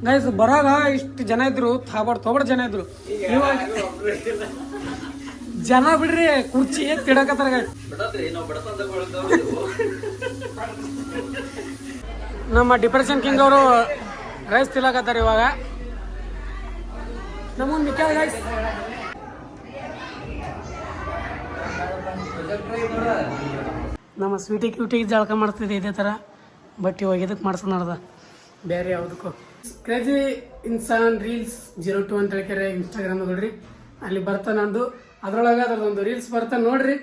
Guys ಬರಾಗ ಇಷ್ಟು ಜನ ಇದ್ರು ತೊಬಡ್ ಜನ ಇದ್ರು. ಇವಾಗ ಜನ ಬಿಡ್ರಿ ಕುರ್ಚಿ ತಿಡಕತ್ತಾರ ಗೈಸ್. ನಮ್ಮ ಡಿಪ್ರೆಷನ್ ಕಿಂಗ್ ಅವರು ರೈಸ್ ತಿನ್ನಕತ್ತಾರ ಇವಾಗ. ನಮ್ಮೊಂದು ಮಿಕ್ಕ ಗೈಸ್ ನಮ್ಮ ಸ್ವೀಟಿ ಕ್ಯೂಟಿಗೆ ಜಳಕ ಮಾಡ್ತಿದ್ದೆ ಇದೇ ಥರ. ಬಟ್ ಇವಾಗ ಇದಕ್ಕೆ ಮಾಡ್ಸೋಣ ನಡ್ದ ಬೇರೆ ಯಾವುದಕ್ಕೂ. ಕ್ರೇಜಿ ಇನ್ಸಾನ್ ರೀಲ್ಸ್ 02 ಅಂತ ಹೇಳ್ತಾರೆ ಇನ್ಸ್ಟಾಗ್ರಾಮ್ ನೋಡ್ರಿ, ಅಲ್ಲಿ ಬರ್ತಾ ನಂದು. ಅದ್ರೊಳಗೆ ಅದ್ರದ್ದೊಂದು ರೀಲ್ಸ್ ಬರ್ತಾ ನೋಡ್ರಿ.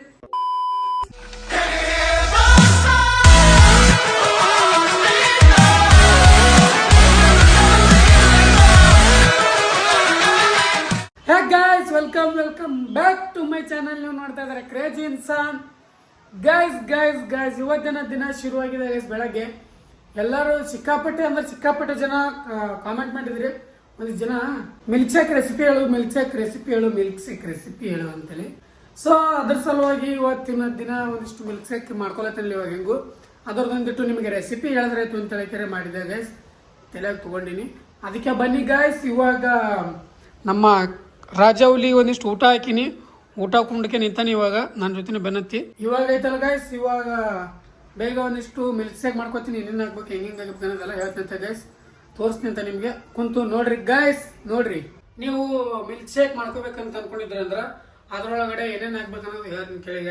Hey guys, welcome back to my channel. ನೀವು ನೋಡ್ತಾ ಇದ್ದಾರೆ ಕ್ರೇಜಿ ಇನ್ಸಾನ್. ಗೈಸ್ ಇವತ್ತಿನ ದಿನ ಶುರುವಾಗಿದೆ ಗೈಸ್. ಬೆಳಗ್ಗೆ ಎಲ್ಲರೂ ಸಿಕ್ಕಾಪಟ್ಟೆ ಜನ ಕಾಮೆಂಟ್ ಮಾಡಿದ್ರಿ. ಒಂದಿಷ್ಟು ಜನ ಮಿಲ್ಕ್ ಶೇಕ್ ರೆಸಿಪಿ ಹೇಳು ಅಂತೇಳಿ. ಸೊ ಅದ್ರ ಸಲುವಾಗಿ ಇವತ್ತಿನ ದಿನ ಒಂದಿಷ್ಟು ಮಿಲ್ಕ್ ಶೇಕ್ ಮಾಡ್ಕೊಳತ್ತಲ್ಲ ಇವಾಗ ಹೆಂಗು ಅದರದೊಂದಿಟ್ಟು ನಿಮಗೆ ರೆಸಿಪಿ ಹೇಳಿದ್ರಾಯ್ತು ಅಂತ ಹೇಳಿ ಮಾಡಿದೆ ಗೈಸ್. ತಲೆಯಾಗಿ ತಗೊಂಡಿನಿ. ಅದಕ್ಕೆ ಬನ್ನಿ ಗೈಸ್, ಇವಾಗ ನಮ್ಮ ರಾಜೌಲಿ ಒಂದಿಷ್ಟು ಊಟ ಹಾಕಿನಿ. ಊಟ ಕುಂಡಕ್ಕೆ ನಿಂತಾನೆ ಇವಾಗ ನನ್ನ ಜೊತೆ ಬೆನ್ನತ್ತಿ. ಇವಾಗ ಐತಲ್ಲ ಗೈಸ್, ಇವಾಗ ಬೇಗ ಒಂದಿಷ್ಟು ಮಿಲ್ಕ್ ಶೇಕ್ ಮಾಡ್ಕೊತೀನಿ. ಏನೇನು ಹಾಕ್ಬೇಕು, ಹೆಂಗೆ ಆಗಬೇಕು ಅನ್ನೋದೆಲ್ಲ ಹೇಳ್ತಂತೆ ಗೈಸ್. ತೋರಿಸ್ತೀನಿ ಅಂತ ನಿಮಗೆ ಕುಂತು ನೋಡ್ರಿ ಗೈಸ್. ನೋಡ್ರಿ, ನೀವು ಮಿಲ್ಕ್ ಶೇಕ್ ಮಾಡ್ಕೋಬೇಕಂತ ಅನ್ಕೊಂಡಿದ್ರಿ ಅಂದ್ರೆ ಅದ್ರೊಳಗಡೆ ಏನೇನು ಹಾಕ್ಬೇಕು ಅನ್ನೋದು ಹೇಳ್ತೀನಿ ಕೇಳಿ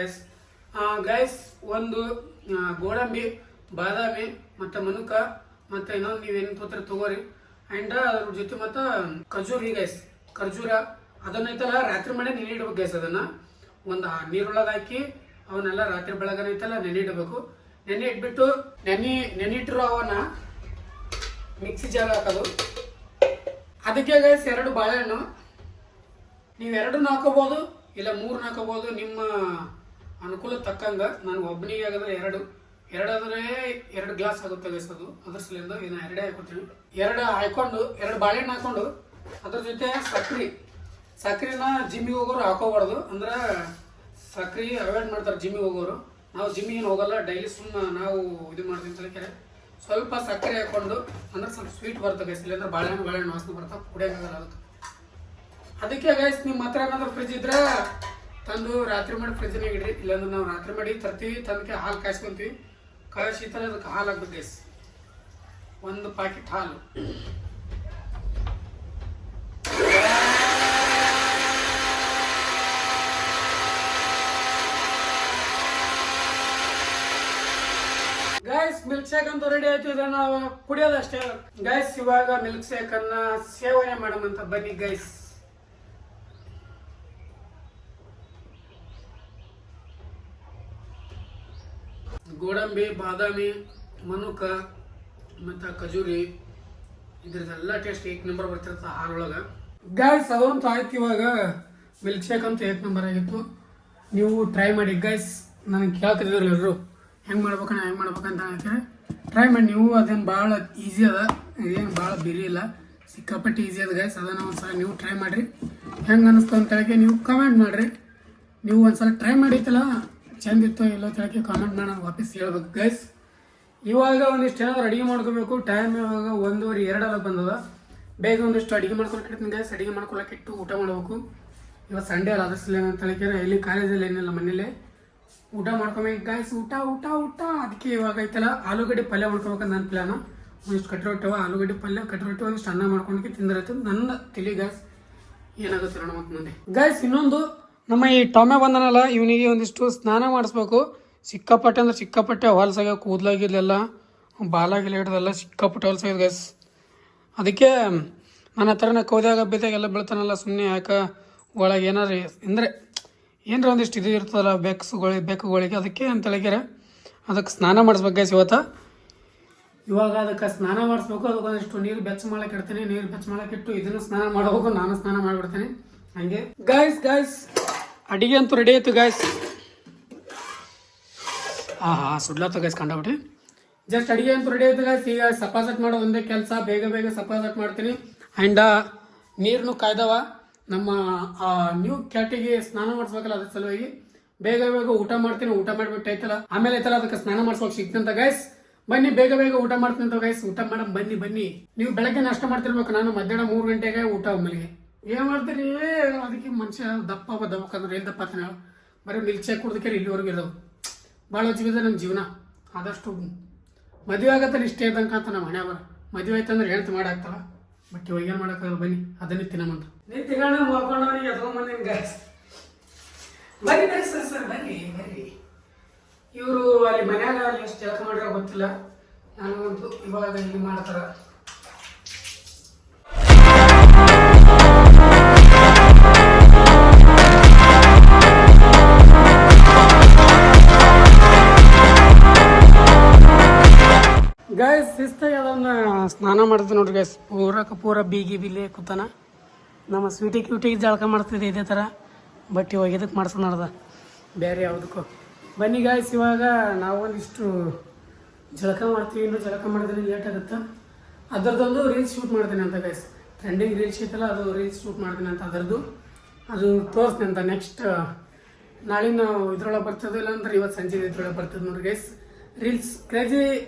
ಗೈಸ್. ಒಂದು ಗೋಡಂಬಿ, ಬಾದಾಮಿ ಮತ್ತು ಮನುಕ ಮತ್ತು ಇನ್ನೊಂದು ನೀವೇನು ತೋತಾರೆ ತಗೋರಿ. ಆ್ಯಂಡ್ ಅದ್ರ ಜೊತೆ ಮತ್ತು ಖಜೂರಿ ಗೈಸ್, ಖರ್ಜೂರ ಅದನ್ನೈತಲ್ಲ ರಾತ್ರಿ ಮಾಡಿ ನೆನೆ ಇಡ್ಬೇಕು ಗೈಸ್. ಅದನ್ನ ಒಂದು ನೀರೊಳಗೆ ಹಾಕಿ ಅವನ್ನೆಲ್ಲ ರಾತ್ರಿ ಬೆಳಗನ ಐತಲ್ಲ ನೆನೆ ಇಡಬೇಕು. ನೆನೆ ಇಟ್ಬಿಟ್ಟು ನೆನಿಟ್ಟಿರೋ ಅವನ್ನ ಮಿಕ್ಸಿ ಜಾಗ ಹಾಕೋದು. ಅದಕ್ಕೆ ಗೈಸ್ 2 ಬಾಳೆಹಣ್ಣು, ನೀವು 2 ಹಾಕೋಬಹುದು ಇಲ್ಲ 3 ಹಾಕೋಬಹುದು, ನಿಮ್ಮ ಅನುಕೂಲ ತಕ್ಕಂಗ. ನನಗೆ ಒಬ್ಬನಿಗೆ ಆಗಿದ್ರೆ 2 ಗ್ಲಾಸ್ ಆಗುತ್ತೆ ಗೈಸ್. ಅದ್ರ ಸಲಿಂದ ಇದನ್ನ 2 ಹಾಕೋತೀನಿ. 2 ಹಾಕೊಂಡು 2 ಬಾಳೆಹಣ್ಣು ಹಾಕೊಂಡು ಅದ್ರ ಜೊತೆ ಸಕ್ರಿನ ಜಿಮ್ಮಿಗೆ ಹೋಗೋರು ಹಾಕೋಬಾರ್ದು. ಅಂದ್ರೆ ಸಕ್ರೆ ಅವಾಯ್ಡ್ ಮಾಡ್ತಾರೆ ಜಿಮ್ಮಿಗೆ ಹೋಗೋರು. ನಾವು ಜಿಮ್ಮಿಗೆ ಏನು ಹೋಗಲ್ಲ, ಡೈಲಿ ಸುಮ್ಮನೆ ನಾವು ಇದು ಮಾಡ್ತೀವಿ ತಲೆಕೆರೆ. ಸ್ವಲ್ಪ ಸಕ್ಕರೆ ಹಾಕೊಂಡು ಅಂದ್ರೆ ಸ್ವಲ್ಪ ಸ್ವೀಟ್ ಬರ್ತದೆ ಗೈಸ್. ಇಲ್ಲಾಂದ್ರೆ ಬಾಳೆಹಣ್ಣು ವಾಸನೆ ಬರ್ತಾವೆ, ಕುಡಿಯೋಕ್ಕಾಗಲ್ಲ. ಅದಕ್ಕೆ ಗೈಸ್ ನಿಮ್ಮ ಹತ್ರ ಏನಾದ್ರು ಫ್ರಿಜ್ ಇದ್ರೆ ತಂದು ರಾತ್ರಿ ಮಾಡಿ ಫ್ರಿಜ್ನಾಗ ಇಡ್ರಿ. ಇಲ್ಲಾಂದ್ರೆ ನಾವು ರಾತ್ರಿ ಮಾಡಿ ತರ್ತೀವಿ, ತಂದಕ್ಕೆ ಹಾಲು ಕಾಯಿಸ್ಕೊಂತೀವಿ. ಕಾಯಿಸಿ ಥರ ಅದಕ್ಕೆ ಹಾಲು ಹಾಕ್ಬೇಕು ಗೈಸ್. 1 ಪ್ಯಾಕೆಟ್ ಹಾಲು. ಗೈಸ್ ಮಿಲ್ಕ್ ಶೇಕ್ ಅಂತೂ ರೆಡಿ ಆಯ್ತು. ಇದನ್ನ ಕುಡಿಯೋದಷ್ಟೇ ಗೈಸ್. ಇವಾಗ ಮಿಲ್ಕ್ ಶೇಕ್ ಅನ್ನ ಸೇವನೆ ಮಾಡೋಣಂತ ಬನ್ನಿ ಗೈಸ್. ಗೋಡಂಬಿ, ಬಾದಾಮಿ, ಮನುಕ ಮತ್ತು ಖಜೂರಿ ಇದ್ರದ್ದೆಲ್ಲ ಟೇಸ್ಟ್ 1 ನಂಬರ್ ಬರ್ತಿರ್ತ ಹಾಲೊಳಗೆ ಗೈಸ್. ಅದಂತೂ ಆಯ್ತು. ಇವಾಗ ಮಿಲ್ಕ್ ಶೇಕ್ ಅಂತೂ 1 ನಂಬರ್ ಆಗಿತ್ತು. ನೀವು ಟ್ರೈ ಮಾಡಿ ಗೈಸ್. ನನಗೆ ಕೇಳ್ತಿದ್ರು ಎಲ್ಲರೂ ಹೆಂಗೆ ಮಾಡ್ಬೇಕಂತ ಹೇಳ್ತಾರೆ. ಟ್ರೈ ಮಾಡಿ ನೀವು. ಅದೇನು ಭಾಳ ಈಸಿ ಅದ, ಇದೇನು ಭಾಳ ಬಿರಿ ಇಲ್ಲ, ಸಿಕ್ಕಾಪಟ್ಟೆ ಈಸಿ ಅದ ಗೈಸ್. ಅದನ್ನು ಒಂದ್ಸಲ ನೀವು ಟ್ರೈ ಮಾಡಿರಿ. ಹೆಂಗೆ ಅನ್ನಿಸ್ತು ಅಂತ ಹೇಳಕ್ಕೆ ನೀವು ಕಮೆಂಟ್ ಮಾಡಿರಿ. ನೀವು ಒಂದ್ಸಲ ಟ್ರೈ ಮಾಡಿತ್ತಲ್ಲ ಚಂದ ಇತ್ತು ಇಲ್ಲೋ ಹೇಳಕ್ಕೆ ಕಾಮೆಂಟ್ ಮಾಡಿ ನಾನು ವಾಪಸ್ ಹೇಳ್ಬೇಕು ಗೈಸ್. ಇವಾಗ ಒಂದಿಷ್ಟು ಏನಾದ್ರು ಅಡುಗೆ ಮಾಡ್ಕೋಬೇಕು. ಟೈಮ್ ಇವಾಗ 1:30 ಬಂದದ. ಬೇಗ ಒಂದಿಷ್ಟು ಅಡುಗೆ ಮಾಡ್ಕೊಳಕ್ಕಿಡ್ತೀನಿ ಗೈಸ್. ಅಡುಗೆ ಮಾಡ್ಕೊಳಕ್ಕಿಟ್ಟು ಊಟ ಮಾಡಬೇಕು. ಇವಾಗ ಸಂಡೇ ಅಲ್ಲ, ಅದ್ರ ಸಲ ಅಂತ ಹೇಳಕ್ಕೆ ಎಲ್ಲಿ ಕಾಲೇಜಲ್ಲಿ ಏನಿಲ್ಲ, ಮನೇಲೆ ಊಟ ಮಾಡ್ಕೊಬೇಕು ಗೈಸ್. ಊಟ ಅದಕ್ಕೆ ಇವಾಗ ಐತಲ್ಲ ಆಲೂಗಡ್ಡೆ ಪಲ್ಯ ಮಾಡ್ಕೋಬೇಕಂತ ನನ್ನ ಪ್ಲಾನು. ಒಂದಿಷ್ಟು ಕಟ್ಟಿ ಆಲೂಗಡ್ಡೆ ಪಲ್ಯ ಕಟ್ಟಿ ಒಂದಿಷ್ಟು ಅನ್ನ ಮಾಡ್ಕೊಂಡಕ್ಕೆ ತಿಂದಿರತ್ತೆ ನನ್ನ ತಿಳಿ ಗೈಸ್. ಏನಾಗುತ್ತೆ ನೋಡೋ ಮತ್ತೆ ಮುಂದೆ ಗೈಸ್. ಇನ್ನೊಂದು ನಮ್ಮ ಈ ಟೊಮೆ ಬಂದನಲ್ಲ, ಇವನಿಗೆ ಒಂದಿಷ್ಟು ಸ್ನಾನ ಮಾಡಿಸ್ಬೇಕು. ಸಿಕ್ಕಾಪಟ್ಟೆ ಹೊಲಸಾಗ ಕೂದಲಾಗಿರ್ಲೆಲ್ಲ ಬಾಲಾಗಿಲ್ಲ ಹಿಡ್ದೆಲ್ಲ ಸಿಕ್ಕಾಪಟ್ಟೆ ಹೊಲಸಾಗಿದೆ ಗೈಸ್. ಅದಕ್ಕೆ ನನ್ನ ಹತ್ರನ ಕೌದ್ಯಾಗ ಬಿದ್ದಾಗೆಲ್ಲ ಬೀಳ್ತಾನಲ್ಲ, ಸುಮ್ಮನೆ ಯಾಕೆ ಒಳಗೆ ಏನಾರು ಅಂದರೆ ಏನರ ಒಂದಿಷ್ಟು ಇದು ಇರ್ತದಲ್ಲ ಬೆಕ್ಕುಗಳಿಗೆ, ಅದಕ್ಕೆ ಅಂತ ಹೇಳಿದ್ರೆ ಅದಕ್ಕೆ ಸ್ನಾನ ಮಾಡಿಸ್ಬೇಕು ಗೈಸ್ ಇವತ್ತು. ಇವಾಗ ಅದಕ್ಕೆ ಸ್ನಾನ ಮಾಡಿಸ್ಬೇಕು. ಅದಕ್ಕೆ ಒಂದಿಷ್ಟು ನೀರು ಬೆಚ್ಚ ಮಾಡಕ್ಕೆ ಇಡ್ತೀನಿ. ನೀರು ಬೆಚ್ಚ ಮಾಡಕ್ಕೆ ಇಟ್ಟು ಇದನ್ನು ಸ್ನಾನ ಮಾಡಬೇಕು. ನಾನು ಸ್ನಾನ ಮಾಡಿಬಿಡ್ತೀನಿ ಹಂಗೆ ಗೈಸ್. ಅಡಿಗೆ ಅಂತೂ ರೆಡಿ ಆಯ್ತು ಗೈಸ್. ಸುಡ್ಲತ್ತ ಗೈಸ್ ಕಂಡಬಿಟ್ಟು. ಜಸ್ಟ್ ಅಡಿಗೆ ಅಂತೂ ರೆಡಿ ಆಯ್ತು ಗೈಸ್. ಈಗ ಸಪಾಸಟ್ ಮಾಡೋದು ಒಂದೇ ಕೆಲಸ. ಬೇಗ ಸಪಾಸಟ್ ಮಾಡ್ತೀನಿ. ಆ್ಯಂಡ್ ನೀರನ್ನು ಕಾಯ್ದವ. ನಮ್ಮ ನ್ಯೂ ಕ್ಯಾಟಿಗೆ ಸ್ನಾನ ಮಾಡಿಸ್ಬೇಕಲ್ಲ, ಅದ್ರ ಸಲುವಾಗಿ ಬೇಗ ಊಟ ಮಾಡ್ತೀನಿ. ಊಟ ಮಾಡಿಬಿಟ್ಟು ಆಯ್ತಲ್ಲ, ಆಮೇಲೆ ಐತಲ್ಲ ಅದಕ್ಕೆ ಸ್ನಾನ ಮಾಡಿಸ್ಬೇಕು ಸಿಗ್ತಂತ ಗೈಸ್. ಬನ್ನಿ ಬೇಗ ಬೇಗ ಊಟ ಮಾಡ್ತೀನಿ ಅಂತ ಗೈಸ್. ಊಟ ಮಾಡಮ್ ಬನ್ನಿ. ನೀವು ಬೆಳಗ್ಗೆ ನಾಷ್ಟ ಮಾಡ್ತಿರ್ಬೇಕು, ನಾನು ಮಧ್ಯಾಹ್ನ 3 ಗಂಟೆಗೆ ಊಟ ಒಮ್ಮೆಗೆ. ಏನ್ ಮಾಡ್ತೀರಿ? ಅದಕ್ಕೆ ಮನುಷ್ಯ ದಪ್ಪ ದಪ್ಪಕ್ಕಂದ್ರೆ ಏನ್ ದಪ್ಪ ಆತಾನೆ? ಬರೀ ಮಿಲ್ಕ್ ಶೇಕ್ ಕುಡ್ದಕ್ಕೆ ಇಲ್ಲಿವರೆಗೂ ಇರೋದು ಭಾಳ ಹೊಚ್ಚಿದೆ ನಮ್ಮ ಜೀವನ. ಆದಷ್ಟು ಮದುವೆ ಆಗತ್ತಲ್ಲ ಇಷ್ಟೇ ಇದ್ದಂಗೆ ಅಂತ ನಮ್ಮ ಹಣೆ ಬರ. ಮದುವೆ ಆಯ್ತಂದ್ರೆ ಹೇಳ್ತು ಮಾಡಾಕ್ತಲ್ಲ, ಬಟ್ ಇವಾಗ ಏನು ಮಾಡೋಕ್ಕಾಗಲ್ಲ. ಬನ್ನಿ ಅದನ್ನೇ ತಿನ್ನಮಂತ. ನೀನು ತಿನ್ನೋಣ ಮಾಡ್ಕೊಂಡವನಿಗೆ ಎದ್ಕೊಂಬಂದಿನ ಗಾಯ್ಸ್. ಬನ್ನಿ ಸರ್ ಬನ್ನಿ. ಇವರು ಅಲ್ಲಿ ಮನ್ಯಾಗ ಅಲ್ಲಿ ಎಷ್ಟು ಕೆಲಸ ಮಾಡಿರೋ ಗೊತ್ತಿಲ್ಲ, ನನಗಂತೂ ಇವಾಗ ಇಲ್ಲಿ ಮಾಡ್ತಾರ. ಗೈಸ್ ಶಿಸ್ತಾಗಿ ಅದನ್ನ ಸ್ನಾನ ಮಾಡ್ತೀವಿ ನೋಡ್ರಿ ಗೈಸ್. ಪೂರ ಬೀಗಿ ಬಿಲ್ಲಿ ಕೂತಾನ. ನಮ್ಮ ಕ್ಯೂಟಿಗೆ ಜಳಕ ಮಾಡ್ತಿದ್ದೆ ಇದೇ ಥರ, ಬಟ್ ಇವಾಗ ಇದಕ್ಕೆ ಮಾಡ್ಸೋದು ನೋಡ್ದ ಬೇರೆ ಯಾವುದಕ್ಕೂ. ಬನ್ನಿ ಗಾಯ್ಸ್, ಇವಾಗ ನಾವು ಒಂದಿಷ್ಟು ಜಳಕ ಮಾಡ್ತೀವಿ. ಇನ್ನೂ ಜಳಕ ಮಾಡಿದ್ರೆ ಲೇಟ್ ಆಗುತ್ತೆ. ಅದರದ್ದೊಂದು ರೀಲ್ಸ್ ಶೂಟ್ ಮಾಡ್ತೀನಿ ಅಂತ ಗೈಸ್. ಟ್ರೆಂಡಿಂಗ್ ರೀಲ್ಸ್ ಐತಲ್ಲ, ಅದು ರೀಲ್ಸ್ ಶೂಟ್ ಮಾಡ್ತೀನಿ ಅಂತ ಅದರದ್ದು. ಅದು ತೋರಿಸ್ತೀನಿ ಅಂತ ನೆಕ್ಸ್ಟ್ ನಾಳಿನ ಇದ್ರೊಳಗೆ ಬರ್ತದೆ, ಇಲ್ಲಾಂದ್ರೆ ಇವತ್ತು ಸಂಜೆ ಇದ್ರೊಳಗೆ ಬರ್ತದೆ ನೋಡ್ರಿ guys. Reels crazy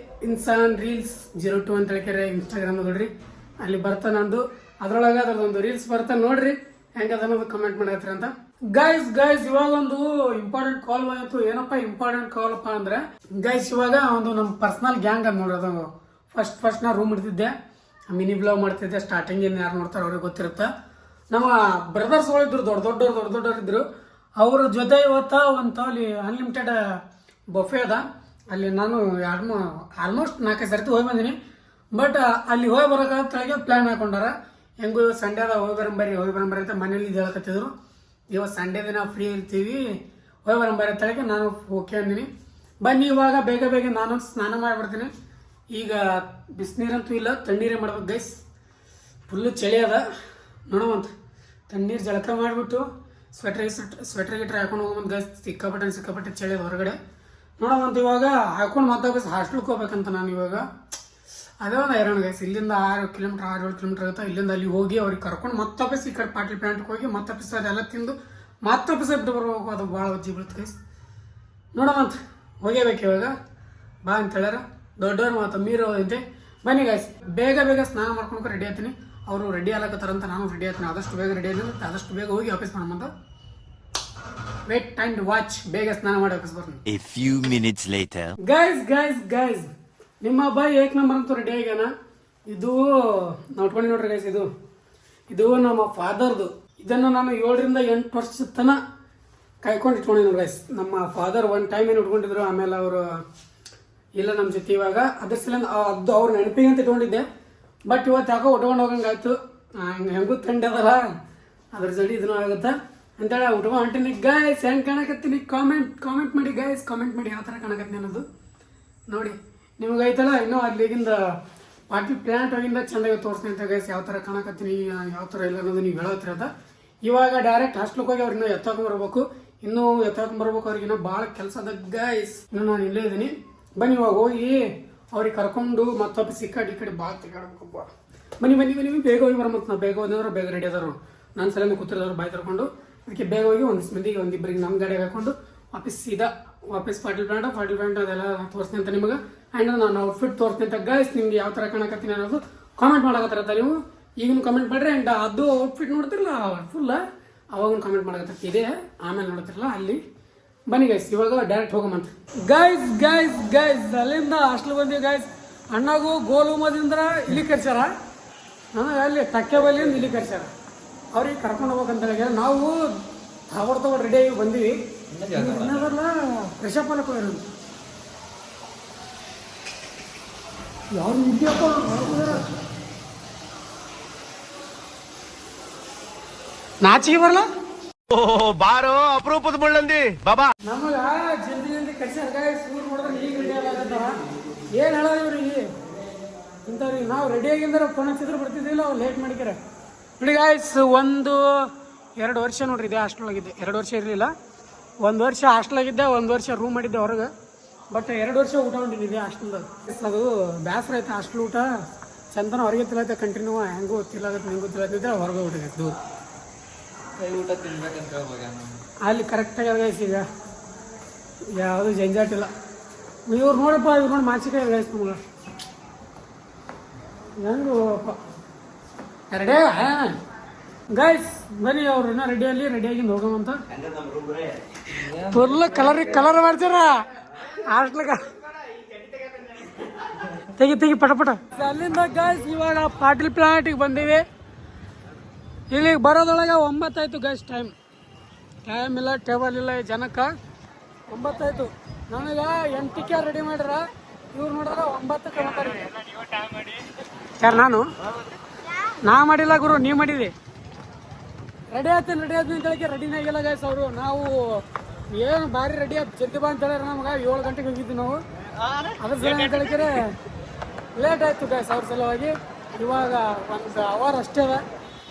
Insaan reels 02 ಅಂತ ಹೇಳ್ತಾರೆ ಇನ್ಸ್ಟಾಗ್ರಾಮ್ ನೋಡ್ರಿ, ಅಲ್ಲಿ ಬರ್ತಾ ನಂದು. ಅದ್ರೊಳಗೆ ಅದ್ರದ್ದೊಂದು ರೀಲ್ಸ್ ಬರ್ತಾ ನೋಡ್ರಿ, ಹೆಂಗೆ ಅದನ್ನೋದು ಕಮೆಂಟ್ ಮಾಡತ್ತೀರ ಅಂತ. ಗೈಸ್ ಇವಾಗ ಒಂದು ಇಂಪಾರ್ಟೆಂಟ್ ಕಾಲ್ ಬಂದಿತ್ತು. ಏನಪ್ಪ ಇಂಪಾರ್ಟೆಂಟ್ ಕಾಲಪ್ಪ ಅಂದ್ರೆ ಗೈಸ್, ಇವಾಗ ಒಂದು ನಮ್ಮ ಪರ್ಸನಲ್ ಗ್ಯಾಂಗ್ ಅದ್ ನೋಡ್ರಿ. ಅದು ಫಸ್ಟ್ ನಾ ರೂಮ್ ಇಡ್ತಿದ್ದೆ, ಮಿನಿ ಬ್ಲಾಗ್ ಮಾಡ್ತಿದ್ದೆ. ಸ್ಟಾರ್ಟಿಂಗ್ ಏನು ಯಾರು ನೋಡ್ತಾರೆ ಅವ್ರಿಗೆ ಗೊತ್ತಿರುತ್ತೆ. ನಮ್ಮ ಬ್ರದರ್ಸ್ಗಳಿದ್ರು, ದೊಡ್ಡವ್ರು ಇದ್ರು. ಅವ್ರ ಜೊತೆ ಇವತ್ತ ಒಂದು ಅಲ್ಲಿ ಅನ್ಲಿಮಿಟೆಡ್ ಬಫೆ ಅದ. ಅಲ್ಲಿ ನಾನು ಆಲ್ಮೋಸ್ಟ್ 4-5 ಸರ್ತಿ ಹೋಗಿ ಬಂದೀನಿ. ಬಟ್ ಅಲ್ಲಿ ಹೋಗಿ ಬರೋಕೆ ಪ್ಲಾನ್ ಹಾಕೊಂಡಾರ. ಹೆಂಗೂ ಸಂಡೇ ಅದ, ಹೋಗಿ ಬರಂಬರಿ ಅಂತ ಮನೇಲಿ ಹೇಳಕತ್ತಿದ್ರು. ಇವತ್ತು ಸಂಡೇ ದಿನ ಫ್ರೀ ಇರ್ತೀವಿ, ಹೋಗಿ ಬರಂಬರಿ ತಳಗೆ ನಾನು ಓಕೆ ಅಂದಿನಿ. ಬನ್ನಿ ಇವಾಗ ಬೇಗ ನಾನು ಸ್ನಾನ ಮಾಡಿಬಿಡ್ತೀನಿ. ಈಗ ಬಿಸಿನೀರಂತೂ ಇಲ್ಲ, ತಣ್ಣೀರೇ ಮಾಡ್ಬೇಕು ಗೈಸ್. ಫುಲ್ಲು ಚಳಿ ಅದ ನೋಡೋವಂತ. ತಣ್ಣೀರು ಜಳಕ ಮಾಡಿಬಿಟ್ಟು ಸ್ವೆಟ್ರ್ ಗಿಟ್ರ್ ಹಾಕೊಂಡು ಹೋಗೋದು ಗೈಸ್. ಸಿಕ್ಕಾಪಟ್ಟೆ ಚಳಿ ಅದ ಹೊರಗಡೆ ನೋಡೋವಂತ. ಇವಾಗ ಹಾಕೊಂಡು ಮತ್ತೆ ಹಾಸ್ಟೆಲ್ಗೆ ಹೋಗ್ಬೇಕಂತ ನಾನು ಇವಾಗ. ಅದೇ ಒಂದು ಐರನ್ ಗೈಸ್. ಇಲ್ಲಿಂದ 6-7 ಕಿಲೋಮೀಟರ್ ಆಗುತ್ತೆ. ಇಲ್ಲಿಂದ ಅಲ್ಲಿ ಹೋಗಿ ಅವ್ರಿಗೆ ಕರ್ಕೊಂಡು ಮತ್ತೊಪ್ಪಿಸ್ ಈ ಕಡೆ ಪಾಟೀಲ್ ಪ್ಲಾಂಟ್ಗೆ ಹೋಗಿ ಮತ್ತೊಪ್ಪಿಸ್ ಅದೆಲ್ಲ ತಿಂದು ಮತ್ತೊಪ್ಪಿಸ್ ಬಿಟ್ಟು ಬರ್ಬೇಕು. ಅದು ಭಾಳ ಒಜ್ಜಿ ಬೀಳುತ್ತೆ ಗೈಸ್. ನೋಡೋವಂತ ಹೋಗೇಬೇಕು ಇವಾಗ. ಬಾ ಅಂತ ಹೇಳ್ಯಾರ ದೊಡ್ಡವ್ರು ಮಾತು ಮೀರೋ ಅಂತೆ. ಬನ್ನಿ ಗೈಸ್, ಬೇಗ ಸ್ನಾನ ಮಾಡ್ಕೊಂಡು ರೆಡಿ ಆಗ್ತೀನಿ. ಅವರು ರೆಡಿ ಆಗ್ಲತ್ತಾರಂತ ನಾನು ರೆಡಿ ಆಗ್ತೀನಿ. ಆದಷ್ಟು ಬೇಗ ರೆಡಿ ಆಗಿ ಆದಷ್ಟು ಬೇಗ ಹೋಗಿ ಆಫೀಸ್ ಮಾಡೋಣ. Wait and watch. ಬೇಗ ಸ್ನಾನ ಮಾಡಿ ಆಫೀಸ್ ಬರ್ತೀನಿ. A few minutes later. Guys ನಿಮ್ಮ ಬಾಯ್ 1 ನಂಬರ್ ಅಂತೂ ರೆಡಿ ಆಗ್ಯಾನ. ಇದು ನೋಡ್ಕೊಂಡು ನೋಡ್ರಿ ಗೈಸ್, ಇದು ನಮ್ಮ ಫಾದರ್ದು. ಇದನ್ನು ನಾನು 7ರಿಂದ 8 ವರ್ಷದ ತನಕ ಕಾಯ್ಕೊಂಡು ಇಟ್ಕೊಂಡಿದ್ದೀನಿ ಗೈಸ್. ನಮ್ಮ ಫಾದರ್ ಒಂದು ಟೈಮ್ ಏನು ಇಟ್ಕೊಂಡಿದ್ರು, ಆಮೇಲೆ ಅವರು ಇಲ್ಲ ನಮ್ಮ ಜೊತೆ ಇವಾಗ. ಅದ್ರ ಸಲ ಅದು ಅವ್ರ ನೆನಪಿಗೆ ಅಂತ ಇಟ್ಕೊಂಡಿದ್ದೆ. ಬಟ್ ಇವತ್ತು ಯಾಕೋ ಉಟ್ಕೊಂಡು ಹೋಗಂಗಾಯ್ತು. ಹೆಂಗೂ ತಂಡಿ ಅದಲ್ಲ, ಅದ್ರ ಜೊತೆ ಇದನ್ನು ಆಗುತ್ತೆ ಅಂತೇಳಿ ಉಟ್ಕೊಂಡು ಹೊಂಟೀನಿ. ಗೈಸ್ ಹೆಂಗೆ ಕಾಣಕತ್ತೀನಿ ಕಾಮೆಂಟ್ ಮಾಡಿ ಗೈಸ್. ಕಾಮೆಂಟ್ ಮಾಡಿ ಯಾವ ಥರ ಕಾಣಕತ್ತೀನಿ ಅನ್ನೋದು ನೋಡಿ. ನಿಮಗೈತಲ್ಲ ಇನ್ನೂ ಅಲ್ಲಿಗಿಂದ ಪಾಟೀಲ್ ಪ್ಲಾಂಟ್ ಹೋಗಿಂದ ಚೆಂದಾಗಿ ತೋರಿಸ್ತೀನಿ ಅಂತ ಗೈಸ್. ಯಾವ ಥರ ಕಾಣಕತ್ತೀನಿ ಯಾವ ಥರ ಇಲ್ಲ ಅನ್ನೋದು ನೀವು ಹೇಳತ್ತಿರದ. ಇವಾಗ ಡೈರೆಕ್ಟ್ ಹಾಸ್ಟೆಲ್ಗೆ ಹೋಗಿ ಅವ್ರನ್ನ ಎತ್ತಾಕೊಂಡ್ಬರ್ಬೇಕು. ಇನ್ನೂ ಎತ್ತಾಕೊಂಡ್ಬರ್ಬೇಕು. ಅವ್ರಿಗಿನ್ನೂ ಭಾಳ ಕೆಲಸ ಅದ ಗೈಸ್. ಇನ್ನೂ ನಾನು ಇಲ್ಲೇ ಇದ್ದೀನಿ. ಬನ್ನಿ ಇವಾಗ ಹೋಗಿ ಅವ್ರಿಗೆ ಕರ್ಕೊಂಡು ಮತ್ತೊಬ್ಬ ಸಿಕ್ಕಾಡಿ ಈ ಕಡೆ ಭಾಳ ತೆಗಾಡ್ಬೇಕಪ್ಪ. ಬನ್ನಿ ಬೇಗ ಹೋಗಿ ಬರಮಂತ. ನಾವು ಬೇಗ ಹೋದ್ರೆ ಬೇಗ ರೆಡಿ ಅದಾರು. ನಾನು ಸಲ ಕೂತಿರೋರು ಬಾಯ್ ತರ್ಕೊಂಡು. ಅದಕ್ಕೆ ಬೇಗ ಹೋಗಿ ಮಂದಿಗೆ ಒಂದಿಬ್ಬರಿಗೆ ನಮ್ಮ ಗಾಡಿಗೆ ಹಾಕೊಂಡು ವಾಪಸ್ ಪಾಟೀಲ್ ಪ್ಲಾಂಟ್ ಅದೆಲ್ಲ ತೋರಿಸ್ತೀನಿ ಅಂತ ನಿಮಗೆ. ಆ್ಯಂಡ್ ನಾನು ಔಟ್ಫಿಟ್ ತೋರಿಸ್ತೀನಿ ಅಂತ ಗೈಸ್. ನಿಮ್ಗೆ ಯಾವ ಥರ ಕಾಣಕತ್ತೀನಿ ಅನ್ನೋದು ಕಾಮೆಂಟ್ ಮಾಡಕತ್ತಾರತ್ತ ನೀವು. ಈಗಿನ ಕಾಮೆಂಟ್ ಮಾಡಿರಿ. ಆ್ಯಂಡ್ ಅದು ಔಟ್ಫಿಟ್ ನೋಡ್ತಿರಲ್ಲ ಫುಲ್ಲ, ಅವಾಗೂ ಕಾಮೆಂಟ್ ಮಾಡಕತ್ತ ಇದೆ. ಆಮೇಲೆ ನೋಡ್ತಿರಲ್ಲ ಅಲ್ಲಿ. ಬನ್ನಿ ಗೈಸ್ ಇವಾಗ ಡೈರೆಕ್ಟ್ ಹೋಗಮಂತ. ಗೈಸ್ ಅಲ್ಲಿಂದ ಹಾಸ್ಟೆಲ್ ಬಂದೀವಿ ಗೈಸ್. ಅಣ್ಣಗೂ ಗೋಲುಮದಿಂದ ಇಲ್ಲಿ ಕರ್ಸ್ಯಾರ, ನನಗೆ ಅಲ್ಲಿ ತಕ್ಕೆ ಬಲ್ಲಿಂದ ಇಲ್ಲಿ ಕರ್ಸ್ಯಾರ. ಅವ್ರಿಗೆ ಕರ್ಕೊಂಡು ಹೋಗ್ಬೇಕಂತ ಹೇಳಿ ನಾವು ತಗೊಂಡು ರೆಡಿ ಆಗಿ ಬಂದೀವಿ. ಇನ್ನದಲ್ಲ ಫ್ರೆಶಪ್ ಅಲ್ಲಕ್ಕೆ ಹೋಗಿರೋದು. ಯಾರು ಇದೆಯಪ್ಪ ನಾಚಿಗೆ ಬರಲ್ಲ. ಬಾರೋ ಅಪರೂಪದ ಮುಳ್ಳಂದಿ ಬಾಬಾ. ನಮಗ ಜಲ್ದಿ ಕರ್ಸ್ಯಾರ ಗೈಸ್. ಇವ್ರು ನೋಡಿದ್ರೆ ಈಗ ರೆಡಿ ಆಗತ್ತಾರ. ಏನು ಹೇಳೋದು ಇವ್ರಿಗೆ ಇಂಥವ್ರಿಗೆ. ನಾವು ರೆಡಿ ಆಗಿಂದ್ರೆ ಫೋನ್ ಹಚ್ಚಿದ್ರು ಬರ್ತಿದ್ದಿಲ್ಲ, ಅವ್ರು ಲೇಟ್ ಮಾಡಿಕ್ಯಾರ ನೋಡಿ ಗೈಸ್. 1-2 ವರ್ಷ ನೋಡ್ರಿ ಇದೆ ಹಾಸ್ಟೆಲ್ಗಿದ್ದೆ. 2 ವರ್ಷ ಇರಲಿಲ್ಲ, 1 ವರ್ಷ ಹಾಸ್ಟೆಲಾಗಿದ್ದೆ, 1 ವರ್ಷ ರೂಮ್ ಮಾಡಿದ್ದೆ ಹೊರಗೆ. ಬಟ್ 2 ವರ್ಷ ಊಟ ಹೊಂಟಿದ್ದೆ ಹಾಸ್ಟೆಲ್ದಾಗ. ಅದು ಬೇಸರ ಐತೆ ಹಾಸ್ಟೆಲ್ ಊಟ. ಚಂದನ ಹೊರಗೆ ತಿಲ್ಲೈತೆ ಕಂಟಿನ್ಯೂ. ಹೆಂಗೂ ತಿಲ್ಲಾಗತ್ತೆ ನಿಂಗೂ ತಿಲ್ಲತ್ತಿದ್ದೆ, ಹೊರಗೆ ಊಟ ದೂರ ಊಟ ತಿನ್ಬೇಕಂತ ಅಲ್ಲಿ ಕರೆಕ್ಟಾಗಿ ಗೈಸ್. ಈಗ ಯಾವುದು ಜಂಜಾಟಿಲ್ಲ. ಇವ್ರು ನೋಡಪ್ಪ ಇವ್ರು ನೋಡಿ ಮಾನಸಿಕಾಯಿ ಗೈಸ್ ನಮ್ಗೆ ಹೆಂಗು ರೆಡಿ ಗೈಸ್ ಬನ್ನಿ ಅವ್ರು ಇನ್ನೂ ರೆಡಿಯಾಗಿ ಹೋಗೋವಂತ ಫುಲ್ ಕಲರ್ ಮಾಡ್ತಾರ ಹಾಸ್ಟ್ಲಾಗ ತೆಗಿ ಪಟ ಅಲ್ಲಿಂದ ಗೈಸ್ ಇವಾಗ ಪಾಟೀಲ್ ಪ್ಲಾಂಟಿಗೆ ಬಂದೀವಿ. ಇಲ್ಲಿಗೆ ಬರೋದೊಳಗೆ 9 ಆಯ್ತು ಗೈಸ್. ಟೈಮ್ ಇಲ್ಲ, ಟೇಬಲ್ ಇಲ್ಲ, ಜನಕ್ಕೆ 9 ಆಯ್ತು. ನನಗೆ 8ಕ್ಕೆ ರೆಡಿ ಮಾಡ್ಯಾರ, ಇವ್ರು ನೋಡಿದ್ರೆ 9ಕ್ಕೆ ಮಾಡ್ತಾರೆ. ಯಾರು ನಾ ಮಾಡಿಲ್ಲ ಗುರು, ನೀ ಮಾಡಿದಿ. ರೆಡಿ ಆಯ್ತೀನಿ ಅಂತ ಹೇಳಿ ರೆಡಿನೇ ಆಗಿಲ್ಲ ಗೈಸ್ ಅವರು. ನಾವು ಏನು ಭಾರಿ ರೆಡಿ ಆಯ್ತು ಜಲ್ದಿ ಬಾ ಅಂತ ಹೇಳ್ಯಾರ ನಮ್ಗೆ. 7 ಗಂಟೆಗೆ ಹೋಗಿದ್ವಿ ನಾವು. ಅದ್ರ ಸಲ ಅಂತ ಹೇಳಿದ್ರೆ ಲೇಟ್ ಆಯಿತು ಗೈಸ್ ಅವ್ರ ಸಲುವಾಗಿ. ಇವಾಗ 1 ಅವರ್ ಅಷ್ಟೇ ಅದ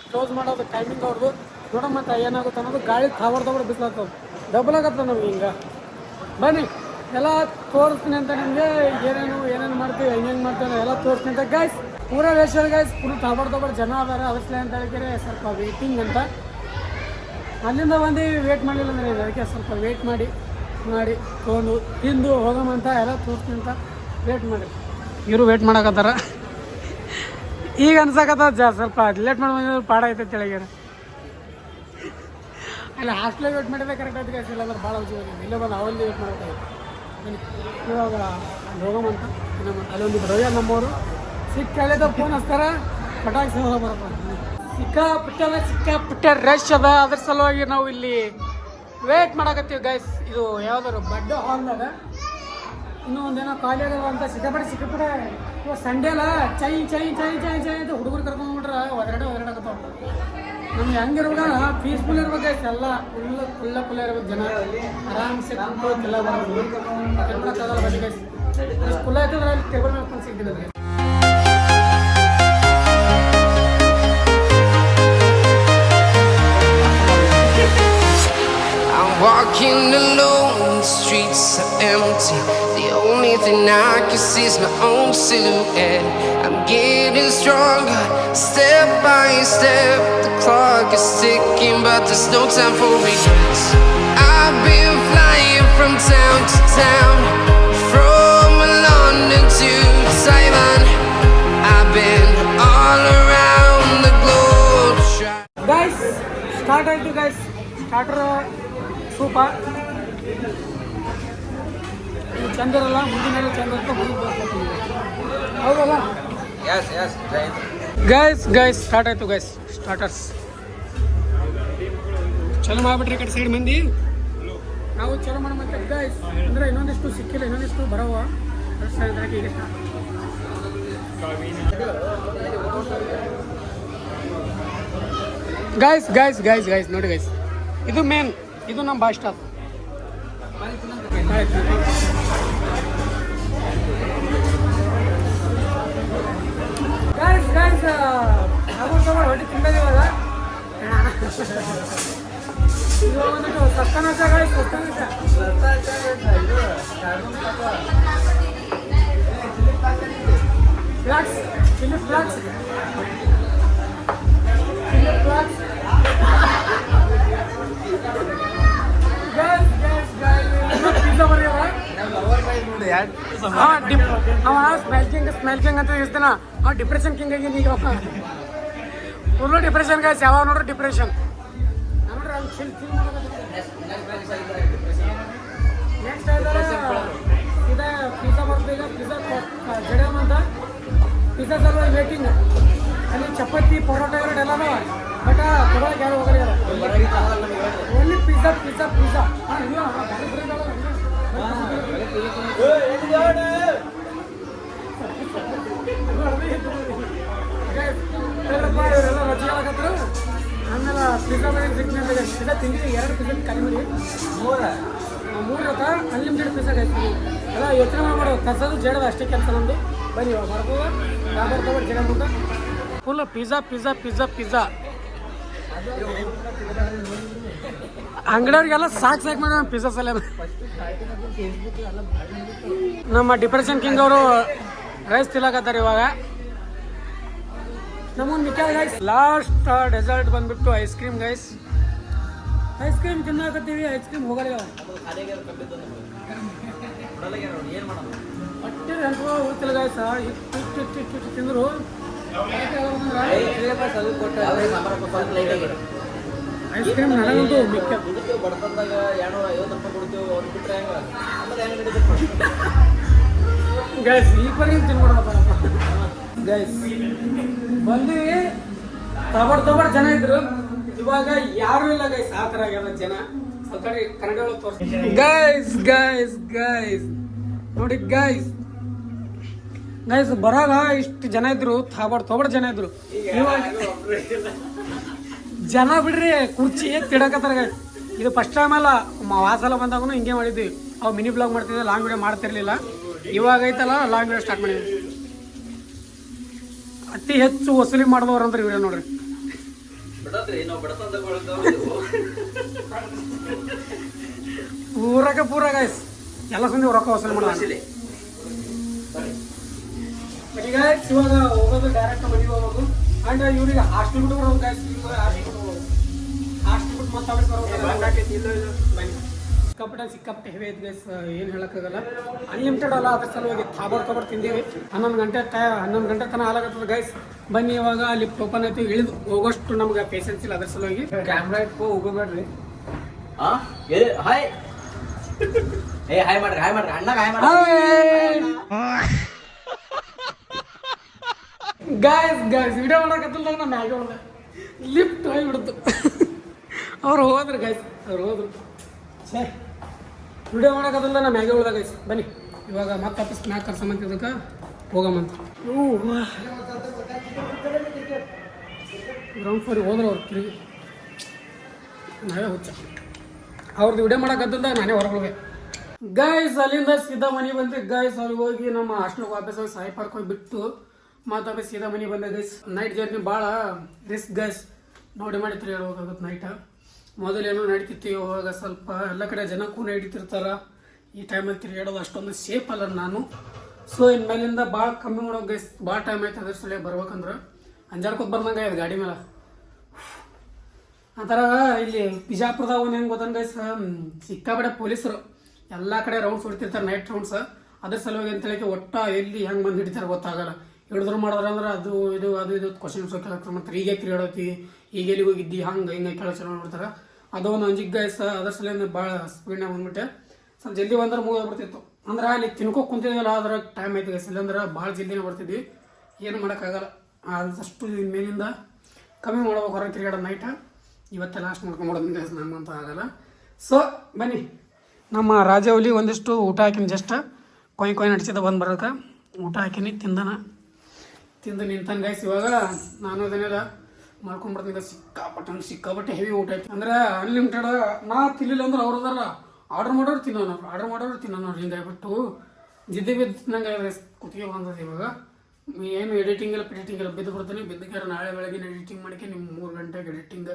ಕ್ಲೋಸ್ ಮಾಡೋದು ಟೈಮಿಂಗ್ ಅವ್ರದ್ದು. ನೋಡಮ್ಮತ್ತ ಏನಾಗುತ್ತೆ ಅನ್ನೋದು. ಗಾಳಿ ತವರ್ದವ್ರು ಬಿಸಿಲಾಗ್ತದೆ, ಡಬಲ್ ಆಗತ್ತದ ನಮ್ಗೆ. ಹಿಂಗೆ ಬನ್ನಿ ಎಲ್ಲ ತೋರಿಸ್ತೀನಿ ಅಂತ ನಿಮಗೆ. ಏನೇನು ಮಾಡ್ತೀವಿ, ಹೆಂಗೆ ಮಾಡ್ತೀವಿ ಎಲ್ಲ ತೋರಿಸ್ತೀನಿ ಅಂತ ಗೈಸ್. ಪೂರ ವೇಷಲ್ ಗೈಸ್, ಫುಲ್ ತವರ್ದವ್ರು ಜನ ಅದಾರ. ಅವಶ್ಯ ಅಂತ ಹೇಳಿದ್ರೆ ಸ್ವಲ್ಪ ವೇಟಿಂಗ್ ಅಂತ. ಅಲ್ಲಿಂದ ಬಂದು ವೇಟ್ ಮಾಡಲಿಲ್ಲ ಅಂದರೆ ಅದಕ್ಕೆ ಸ್ವಲ್ಪ ವೇಟ್ ಮಾಡಿ ತೊಗೊಂಡು ತಿಂದು ಹೋಗಮಂತ ಎಲ್ಲ ತೋರಿಸ್ತೀನಿ ಅಂತ ವೇಟ್ ಮಾಡಿ. ಇವರು ವೇಟ್ ಮಾಡಕತ್ತಾರ. ಈಗ ಅನ್ಸಕತ್ತ ಸ್ವಲ್ಪ ಲೇಟ್ ಮಾಡಿ ಪಾಡ ಐತೆ ತಿಳಿಗ್ಯಾರ. ಅಲ್ಲಿ ಹಾಸ್ಟೆಲಾಗ ವೇಟ್ ಮಾಡಿದ್ರೆ ಕರೆಕ್ಟ್ ಆಯ್ತು ಗೈಸ್. ಇಲ್ಲಾಂದ್ರೆ ಭಾಳ ಉದ್ಯೋಗ ಇಲ್ಲೇ ಬಂದು ಅವಲ್ಲಿ ವೇಟ್ ಮಾಡಬೇಕಾಗಿತ್ತು. ಇವಾಗ ಹೋಗಮಂತ ಅಲ್ಲೊಂದು ರೋಗ ನಮ್ಮವರು ಸಿಕ್ಕ ಫೋನ್ ಹಚ್ತಾರ, ಪಟಾಕಿ ಹೋಗ ಬರಪ್ಪ. ಸಿಕ್ಕಾಪಟ್ಟೆ ರಶ್ ಅದ. ಅದ್ರ ಸಲುವಾಗಿ ನಾವು ಇಲ್ಲಿ ವೇಟ್ ಮಾಡಕತ್ತೀವಿ ಗೈಸ್. ಇದು ಯಾವ್ದಾರು ಬಡ್ಡೆ ಹಾಲ್ದಾಗ ಇನ್ನೂ ಒಂದೇನೋ ಖಾಲಿ ಆಗಲ್ಲ ಅಂತ ಸಿಕ್ಕಾಪಟ್ಟೆ ಇವಾಗ ಸಂಡೇ ಅಲ್ಲ. ಚೈ ಅಂತ ಹುಡುಗರು ಕರ್ಕೊಂಡ್ಬಿಟ್ರೆ ಒದರಾಡಕತ್ತಾವ. ನಮ್ಗೆ ಹೆಂಗಿರ್ಬೇಕ ಪೀಸ್ಫುಲ್ ಇರ್ಬೇಕು ಗೈಸ್. ಎಲ್ಲ ಫುಲ್ಲ ಇರ್ಬೇಕು. ಜನ ಆರಾಮ್ಸೆ ಕುಂತು ಎಲ್ಲ ಬರೋದು ಬನ್ನಿ ಗೈಸ್. ಫುಲ್ ಆಯ್ತಂದ್ರೆ ಅಲ್ಲಿ ಟೇಬಲ್ ಮೇಲೆ ಸಿಗ್ತಿಲ್ಲ. Walking alone, the streets are empty. The only thing I can see is my own silhouette. I'm getting stronger, step by step. The clock is ticking, but there's no time for regrets. I've been flying from town to town, from London to Taiwan. I've been all around the globe. Guys, start ಆಯ್ತು guys. Starter super. ಚಂದ್ರಲ್ಲ ಮುಂದಿನ ಚಂದ್ರ ಹೌದಲ್ಲ guys. Start ಆಯ್ತು guys. Starters ಚಲೋ ಮಾಡ್ಬಿಟ್ರಿ. ಈ ಕಡೆ ಸೈಡ್ ಮಂದಿ ನಾವು ಚಲೋ ಮಾಡೋ ಗೈಸ್. ಅಂದ್ರೆ ಇನ್ನೊಂದಿಷ್ಟು ಸಿಕ್ಕಿಲ್ಲ, ಇನ್ನೊಂದಿಷ್ಟು ಬರವ ಈಗ ಗೈಸ್ ನೋಡಿ ಗೈಸ್. ಇದು ಮೇನ್, ಇದು ನಮ್ಮ ಬಾಯ್ ಸ್ಟಾಪ್. ಹೊಟ್ಟೆ ತಿಂದಿವಾಗ ಸಸ್ತನಶ flakes, chilli flakes, smell king ಅಂತ ಇರ್ತಾನ. ಡಿಪ್ರೆಷನ್ ಕಿಂಗ್ ಆಗಿ ಈಗ ಫುಲ್ಲು ಡಿಪ್ರೆಷನ್ ಗೈಸ್. ಯಾವಾಗ ನೋಡ್ರಿ ಡಿಪ್ರೆಷನ್. ನೆಕ್ಸ್ಟ್ ಇದೆ ಪಿಜ್ಜಾ ಬರ್ತದೆ. ಈಗ ಪಿಜ್ಜಾ ಜಡಮ್ ಅಂತ ಪಿಜ್ಜಾ ಸಲ ವೇಟಿಂಗ್. ಅಲ್ಲಿ ಚಪಾತಿ ಪರೋಟ ಎಲ್ಲ ಅದಾವ, ಬಟ್ ಕೊಡೋಕೆ ಯಾರು ಹೋಗಲ್ಲ. Only pizza. ಇವರೆಲ್ಲ ರಜೆ ಆಗತ್ರು. ಆಮೇಲೆ ಪಿಜ್ಜಾ ಪಿಜ್ಜಾ ತಿಂದಿರಿ. 2 ಪಿಜ್ಜಾ ಕಡಿಮೆ 3 ಅಥವಾ ಅನ್ಲಿಮಿಟೆಡ್ ಪಿಜ್ಜಾ ಗೈತಿ. ಎಲ್ಲ ಯೋಚನೆ ಮಾಡ್ಬೋದು. ಕಸದು ಜಡೋದು ಅಷ್ಟೇ ಕೆಲಸ ನಮ್ಮದು. ಬನ್ನಿ ಬರ್ಬೋದು. ಯಾವ ಜಡ ಅಂತ ಫುಲ್ ಪಿಜ್ಜಾ. ಅಂಗಡಿಯವ್ರಿಗೆಲ್ಲ ಸಾಕು ಮಾಡಿ ಪಿಜ್ಜಾ ಸಲ. ನಮ್ಮ ಡಿಪ್ರೆಷನ್ ಕಿಂಗ್ ಅವರು ರೈಸ್ ತಿನ್ನಕತ್ತಾರೆ ಇವಾಗ. ನಮ್ಮೊಂದು ಮಿಕ್ಕ ಗೈಸ್. ಲಾಸ್ಟ್ ಡೆಸರ್ಟ್ ಬಂದ್ಬಿಟ್ಟು ice cream guys. Ice cream ತಿನ್ನಕತ್ತೀವಿ. ಐಸ್ ಕ್ರೀಮ್ ಹೋಗಲ್ಲ. ಹೊಟ್ಟೆ ಅಲ್ವಾ ಹೋಗ್ತಿಲ್ಲ ಗಾಯ್ಸ ಇಟ್ಟು ತಿಂದ್ರು ಐಸ್ ಕ್ರೀಮ್ ನನಗಂತೂ ಮಿಕ್ಕ ಬಡತನದಾಗ 250 ರೂಪಾಯಿ ಕೊಡ್ತೀವಿ ಅವ್ರು ಬಿಟ್ರೆ ಹೆಂಗ ಗೈಸ್ ಈ ಪರಿ ತಿನ್ಬಿಡೋದಪ್ಪ ಗೈಸ್ ಬಂದಿವಿ ತಬಡ್ ಜನ ಇದ್ರು ಇವಾಗ ಯಾರು ಇಲ್ಲ ಗೈಸ್ ಆ ಥರ ಆಗ್ಯಾವ ಜನ ಸ್ವಲ್ಪ ಕನ್ನಡ ಒಳಗೆ ತೋರಿಸ್ತೀನಿ ಗೈಸ್ ನೋಡಿ ಗೈಸ್ ಬರಾಗ ಇಷ್ಟು ಜನ ಇದ್ರು ತಬಡ್ ಜನ ಇದ್ರು ಇವಾಗ ಜನ ಬಿಡ್ರಿ ಕುರ್ಚಿ ತಿಡಕತ್ತಾರ ಗೈಸ್ ಇದು ಫಸ್ಟ್ ಟೈಮ್ ಅಲ್ಲ ವಾಸಲ ಬಂದಾಗೂ ಹಿಂಗೆ ಮಾಡಿದ್ವಿ ಅವು ಮಿನಿ ಬ್ಲಾಗ್ ಮಾಡ್ತಿದ್ವಿ ಲಾಂಗ್ ವಿಡಿಯೋ ಮಾಡ್ತಿರ್ಲಿಲ್ಲ ಇವಾಗ ಐತಲ್ಲ ಲಾಂಗ್ ವಿಡಿಯೋ ಸ್ಟಾರ್ಟ್ ಮಾಡಿದ್ವಿ ಅತಿ ಹೆಚ್ಚು ವಸೂಲಿ ಮಾಡಿದವ್ರು ಅಂದ್ರೆ ವಿಡಿಯೋ ನೋಡ್ರಿ ಪೂರ ಗೈಸ್ ಎಲ್ಲ ಸಂದಿ ರೊಕ್ಕ ವಸೂಲಿ ಮಾಡೋದು ಈಗ ಇವಾಗ ಹೋಗೋದು ಡೈರೆಕ್ಟ್ ಮನೆಗೆ ಹೋಗೋದು ಅಂಡ್ ಇವ್ರಿಗೆ ಹಾಸ್ಟೆಲ್ ಬಿಟ್ಟು ಬರೋದು ಗೈಸ್ ಹಾಸ್ಟೆಲ್ ಬಿಟ್ಟು ಮತ್ತೆ ಸಿಕ್ಕಾಪಟ್ಟೆ ಹೆವಿ ಐತೆ ಗೈಸ್ ಏನು ಹೇಳೋಕ್ಕಾಗಲ್ಲ ಅನ್ಲಿಮಿಟೆಡ್ ಅಲ್ಲ ಅದ್ರ ಸಲುವಾಗಿ ತಬಡ್ ತಿಂದೀವಿ 11 ಗಂಟೆ ತನಕ ಹಾಲಾಗತ್ತದ ಗೈಸ್ ಬನ್ನಿ ಇವಾಗ ಅಲ್ಲಿ ಓಪನ್ ಐತಿ ಇಳಿದು ಹೋಗೋಷ್ಟು ನಮ್ಗೆ ಪೇಷನ್ಸ್ ಇಲ್ಲ ಅದ್ರ ಸಲುವಾಗಿ ಕ್ಯಾಮ್ರಾ ಇಟ್ಕೋ ಹೋಗಬೇಡ್ರಿ ಹಾಯ್ ಹಾಯ್ ಮಾಡ್ರಿ ಅಣ್ಣಗೆ ಹಾಯ್ ಮಾಡ್ರಿ ಗಾಯ್ಸ್ ವಿಡಿಯೋ ಮಾಡೋಕತ್ತಲ್ದಾಗ ನಾನು ಮ್ಯಾಗೆ ಹೊಡೆದೆ ಲಿಫ್ಟ್ ಹೋಗಿಬಿಡ್ತು ಅವ್ರು ಹೋದ್ರು ಛೇ ವಿಡಿಯೋ ಮಾಡೋಕತ್ತಲ್ಲ ನಾನು ಮ್ಯಾಗೆ ಹೊಡೆದ ಗೈಸ್ ಬನ್ನಿ ಇವಾಗ ಮತ್ತೆ ವಾಪಸ್ ಮ್ಯಾಗ ಕರ್ಸಂಬಂತಿದ್ದಕ್ಕೆ ಹೋಗಮ್ಮಂತ ಗ್ರೌಂಡ್ ಫ್ಲೋರಿಗೆ ಹೋದ್ರು ಅವ್ರು ತಿರುಗಿ ನಾವೇ ಹುಚ್ಚ ಅವ್ರದ್ದು ವಿಡಿಯೋ ಮಾಡೋಕತ್ತಲ್ದಾಗ ನಾನೇ ಹೊರಗೆ ಗೈಸ್ ಅಲ್ಲಿಂದ ಸೀದಾ ಮನೆ ಬಂದ್ರೆ ಗೈಸ್ ಅಲ್ಲಿ ಹೋಗಿ ನಮ್ಮ ಹಾಸ್ಟೆಲ್ ವಾಪಸ್ ಹೋಗಿ ಸಾಯಿ ಪಾರ್ಕ್ ಹೋಗಿ ಬಿಟ್ಟು ಮತ್ತೆ ಸೀದಾ ಮನೆ ಬಂದ ಗೈಸ್ ನೈಟ್ ಜರ್ನಿ ಭಾಳ ರಿಸ್ಕ್ ಗೈಸ್ ನೋಡಿ ಮಾಡಿ ತಿರುಗಾಡೋಕಾಗುತ್ತೆ ನೈಟ ಮೊದಲೇನೋ ನಡೀತಿತ್ತು ಇವಾಗ ಸ್ವಲ್ಪ ಎಲ್ಲ ಕಡೆ ಜನಕ್ಕೂ ನಡೀತಿರ್ತಾರ ಈ ಟೈಮಲ್ಲಿ ತಿರುಗಾಡೋದು ಅಷ್ಟೊಂದು ಸೇಫ್ ಅಲ್ಲ ನಾನು ಸೊ ಇನ್ಮೇಲಿಂದ ಭಾಳ ಕಮ್ಮಿ ಮಾಡೋ ಗೈಸ್ ಭಾಳ ಟೈಮ್ ಆಯ್ತು ಅದ್ರ ಸಲ ಬರ್ಬೇಕಂದ್ರೆ ಅಂಜಾಡ್ಕೊತ ಬಂದಂಗೆ ಆಯ್ತು ಗಾಡಿ ಮೇಲೆ ಆ ಥರ ಇಲ್ಲಿ ಬಿಜಾಪುರದಾಗ ಒಂದು ಹೆಂಗೆ ಗೊತ್ತಂಗ ಗೈಸ್ ಸಿಕ್ಕಾಪಟ್ಟೆ ಪೊಲೀಸರು ಎಲ್ಲ ಕಡೆ ರೌಂಡ್ಸ್ ಹೊಡ್ತಿರ್ತಾರೆ ನೈಟ್ ರೌಂಡ್ಸ್ ಅದ್ರ ಸಲುವಾಗಿ ಅಂತೇಳಿ ಒಟ್ಟ ಎಲ್ಲಿ ಹೆಂಗೆ ಬಂದು ಹಿಡಿತಾರೆ ಗೊತ್ತಾಗಲ್ಲ ಹಿಡಿದ್ರು ಮಾಡಿದ್ರೆ ಅಂದ್ರೆ ಅದು ಇದು ಕ್ವಶನ್ಸ್ ಕೇಳಕ್ಕೆ ಮಾಡ್ತಾರೆ ಈಗ ತಿರುಗಾಡೋತಿ ಈಗ ಎಲ್ಲಿ ಹೋಗಿದ್ದಿ ಹಿಂಗೆ ಕೇಳೋ ಚಲೋ ನೋಡ್ತಾರೆ ಅದು ಒಂದು ಅಂಜಿಗೆ ಗೈಸ್ ಅದ್ರ ಸಲ ಭಾಳ ಸ್ಪೀಡ್ನಾಗ ಬಂದ್ಬಿಟ್ಟೆ ಸ್ವಲ್ಪ ಜಲ್ದಿ ಬಂದ್ರೆ ಮುಗಿದ್ಬಿಡ್ತಿತ್ತು ಅಂದ್ರೆ ಅಲ್ಲಿ ತಿನ್ಕೋಕೆ ಕುಂತಿದ್ವಲ್ಲ ಅದ್ರ ಟೈಮ್ ಐತೆ ಗೈಸ್ ಇಲ್ಲಾಂದ್ರೆ ಭಾಳ ಜಲ್ದಿನೇ ಬರ್ತಿದ್ವಿ ಏನು ಮಾಡೋಕ್ಕಾಗಲ್ಲ ಅದಷ್ಟು ಮೇಲಿಂದ ಕಮ್ಮಿ ಮಾಡ್ಬೇಕು ಹೊರಗೆ ತಿರುಗಾಡೋ ನೈಟ ಇವತ್ತೇ ಲಾಸ್ಟ್ ಮಾಡ್ಕೊಂಬಿಡೋದು ಗೈಸ್ ನಮಗಂತೂ ಆಗಲ್ಲ ಸೊ ಬನ್ನಿ ನಮ್ಮ ರಾಜವಲಿ ಒಂದಿಷ್ಟು ಊಟ ಹಾಕಿನಿ ಜಸ್ಟ್ ಕೊಯ್ ನಡ್ಸಿದ ಬಂದು ಬರೋಕೆ ಊಟ ಹಾಕಿನಿ ತಿಂದು ನಿಂತಾನೆ ಗೈಸ್ ಇವಾಗ ನಾನು ಅದನ್ನೆಲ್ಲ ಮಾಡ್ಕೊಂಡ್ಬಿಡ್ತೀನಿ ಸಿಕ್ಕಾಪಟ್ಟೆ ಹೆವಿ ಊಟ ಐತಿ ಅಂದ್ರೆ ಅನ್ಲಿಮಿಟೆಡ್ ನಾ ತಿನ್ಲಿಲ್ಲ ಅಂದ್ರೆ ಅವ್ರದಾರ ಆರ್ಡರ್ ಮಾಡೋರು ತಿನ್ನೋರು ಹಿಂಗಾಗ್ಬಿಟ್ಟು ಜಿದ್ದೆ ಬಿದ್ದು ನಂಗೆ ಕುತ್ತಿಗೆ ಬಂದದ ಇವಾಗ ಏನು ಎಡಿಟಿಂಗ್ ಎಲ್ಲ ಬಿದ್ದು ಬಿಡ್ತೀನಿ ಬಿದ್ದಕ್ಕೆ ನಾಳೆ ಬೆಳಗ್ಗೆ ಎಡಿಟಿಂಗ್ ಮಾಡಿಕೆ ನಿಮ್ಮ 3 ಗಂಟೆಗೆ ಎಡಿಟಿಂಗ್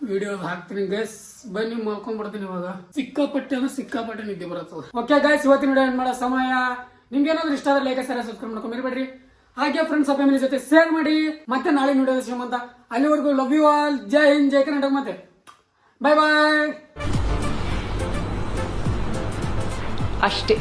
ವಿಡಿಯೋ ಹಾಕ್ತೀನಿ ಗೈಸ್ ಬನ್ನಿ ಮಲ್ಕೊಂಡ್ಬಿಡ್ತೀನಿ ಇವಾಗ ಸಿಕ್ಕಾಪಟ್ಟೆ ನಿದ್ದೆ ಬರ್ತದೆ ಓಕೆ ಗೈಸ್ ಇವತ್ತಿನ ವಿಡಿಯೋ ಏನು ಮಾಡೋ ಸಮಯ ನಿಮ್ಗೆ ಏನಾದ್ರು ಇಷ್ಟ ಆದ್ರೆ ಲೈಕ್ ಸಬ್ಸ್ಕ್ರೈಬ್ ಮಾಡ್ಕೊಂಡು ಮರಿಬೇಡ್ರಿ ಹಾಗೆ ಫ್ರೆಂಡ್ಸ್ ಫ್ಯಾಮಿಲಿ ಜೊತೆ ಶೇರ್ ಮಾಡಿ ಮತ್ತೆ ನಾಳೆ ವಿಡಿಯೋ ಸಿಗೋಣ ಅಲ್ಲಿವರೆಗೂ ಲವ್ ಯು ಆಲ್ ಜೈ ಹಿಂದ್ ಜೈ ಕರ್ನಾಟಕ ಮತ್ತೆ ಬಾಯ್ ಅಷ್ಟೇ.